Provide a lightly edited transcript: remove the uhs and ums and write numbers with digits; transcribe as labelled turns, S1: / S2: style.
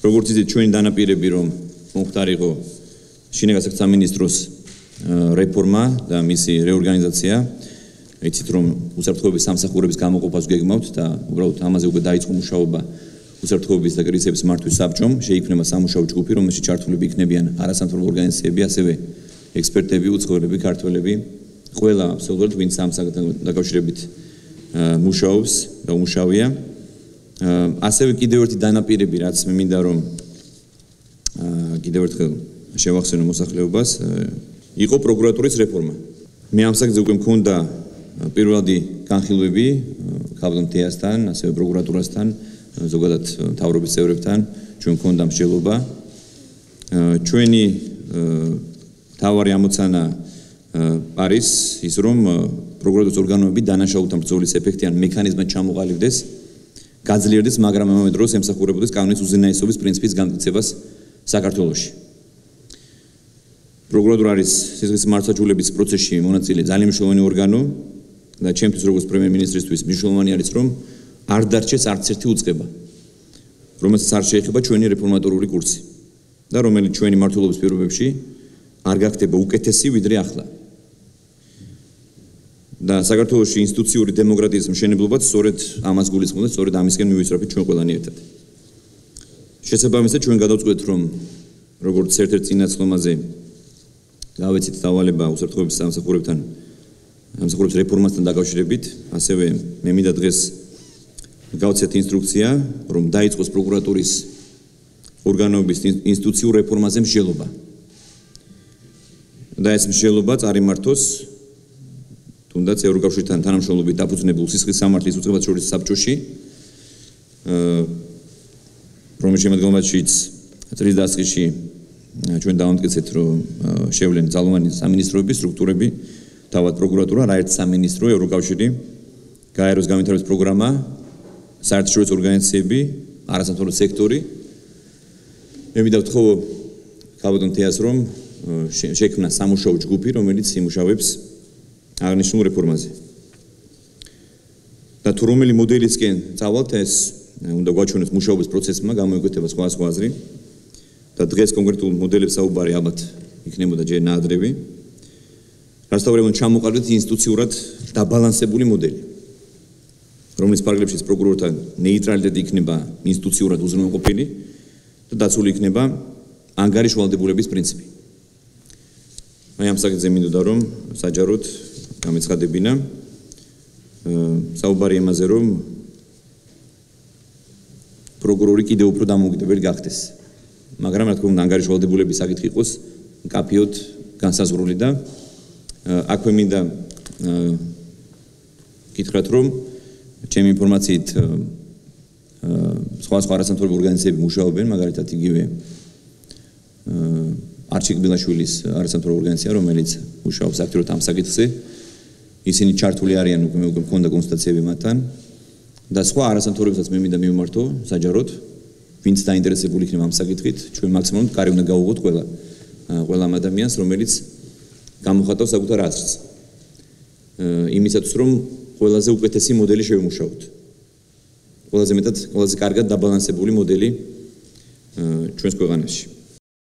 S1: როგორც იცით, ჩვენი დანაპირები რომ მომხდარიყო შინაგან საქმეთა სამინისტროს რეფორმა და მისი რეორგანიზაცია, იცით რომ უსაფრთხოების სამსახურების გამოყოფას გეგმავთ და უბრალოდ ამაზე უკვე დაიწყო მუშაობა უსაფრთხოების და კრიზისების მართვის საბჭომ, შეიქმნება სამუშაო ჯგუფი, რომელშიც ჩართულები იქნებიან არასამთავრობო ორგანიზაციები, ასევე ექსპერტები, უცხოელები, ქართველები, ყველა აბსოლუტურად ვინც ამ საკითხთან დაკავშირებით მუშაობს და უმუშავია. ასევე კიდევ ერთი დანაპირები, რაც მე მინდა რომ კიდევ ერთხელ შევახსენო მოსახლეობას, იყო პროკურატურის რეფორმა. მე ამ საკითხზე უკვე მქონდა პირველადი განხილვები ქაბატონ თეასთან, ასევე პროკურატურასთან, ზოგადად მთავრობის წევრებთან, ჩვენ მქონდა მსჯელობა. ჩვენი თავარი ამოცანა არის ის, რომ პროკურატურის ორგანოები დანაშაულთან ბრძოლის ეფექტიან მექანიზმად ჩამოყალიბდეს, გაძლიერდეს, მაგრამ ამავე დროს ემსახურებოდეს კანონის უზენაესობის პრინციპის განმტკიცებას საქართველოში. პროკურატურა არის სისხლის მართლმსაჯულების პროცესში მონაწილე ძალიან მნიშვნელოვანი ორგანო და ჩემთვის როგორც პრემიერ-მინისტრისთვის მნიშვნელოვანი არის, რომ არ დარჩეს არც ერთი უწყება, რომელსაც არ შეეხება ჩვენი რეფორმატორული კურსი და რომელიც ჩვენი მმართველობის პირობებში არ გახდება უკეთესი ვიდრე ახლა. და საქართველოში ინსტიტუციური დემოკრატიის მშენებლობაც სწორედ ამას გულისხმობს, სწორედ ამისკენ მივისწრაფით ჩვენ ყველანი ერთად. შესაბამისად ჩვენ გადავწყვეტ, რომ როგორც ერთ-ერთ წინასწარმოაზე გავეცით დავალება უსაფრთხოების სამსახურების რეფორმასთან დაკავშირებით, ასევე მე მინდა დღეს გავცეთ ინსტრუქცია, რომ დაიწყოს პროკურატურის ორგანოების ინსტიტუციურ რეფორმაზე მსჯელობა. და ეს მსჯელობა წარიმართოს თუნდაც ევროკავშირთან თანამშრომლობით დაფუძნებულ სისხლის სამართლის უწყებათა შორის საბჭოში, რომლის შემადგენლობაშიც წლის დასაწყისში ჩვენ დავამტკიცეთ, რომ შევლენ ძალოვანი სამინისტროების სტრუქტურები, თავად პროკურატურა, რაერთ სამინისტრო, ევროკავშირი, გაეროს განვითარების პროგრამა, საერთაშორისო ორგანიზაციები, არასამთავრობო სექტორი. მე მინდა ვთხოვო ქაბატონ თეას, რომ შექმნა სამუშაო ჯგუფი, რომელიც იმუშავებს აღნიშნულ რეფორმაზე. და თუ რომელი მოდელისკენ წავალთ, ეს უნდა გვაჩვენოს მუშაობის პროცესმა, გამოიკვეთება სხვა აზრი. და დღეს კონკრეტულ მოდელებს საუბარი ალბათ იქნებოდა ჯერ ნაადრევი. რასთავრებოდ ჩამოყალიბდეთ ინსტიტუციურად დაბალანსებული მოდელი, რომლის პარალელებშიც პროკურორთა ნეიტრალიტეტი იქნება ინსტიტუციურად უზრუნველყოფილი და დაცული იქნება ანგარიშვალდებულების პრინციპი. აი ამ საკითხზე მინდოდა რომ საჯაროდ გამეცხადებინა საუბარი იმაზე, რომ პროკურორი კიდევ უფრო დამოუკიდებელი გახდეს. მაგრამ რა თქმა უნდა ანგარიშვალდებულების საკითხი იყოს მკაფიოდ განსაზღვრული და აქვე მინდა გითხრათ, რომ ჩემი ინფორმაციით სხვა არასამთავრობო ორგანიზაციები მუშაობენ, მაგალითად იგივე არჩილ კბილაშვილის არასამთავრობო ორგანიზაცია, რომელიც მუშაობს აქტიურად ამ საკითხზე. ისინი ჩართული არიან, უკვე მქონდა კონსტატაციები მათთან და სხვა არასამთავრობოებსაც მე მინდა მივმართო საჯაროდ, ვინც დაინტერესებული იქნება ამ საკითხით, ჩვენ მაქსიმუმ კარი უნდა გავუღოთ ყველა ამ ადამიანს, რომელიც გამოხატავს საკუთარ აზრს. იმისათვის, რომ ყველაზე უკეთესი მოდელი შევიმუშაოთ. ყველაზე მეტად, ყველაზე კარგად დაბალანსებული მოდელი ჩვენს ქვეყანაში.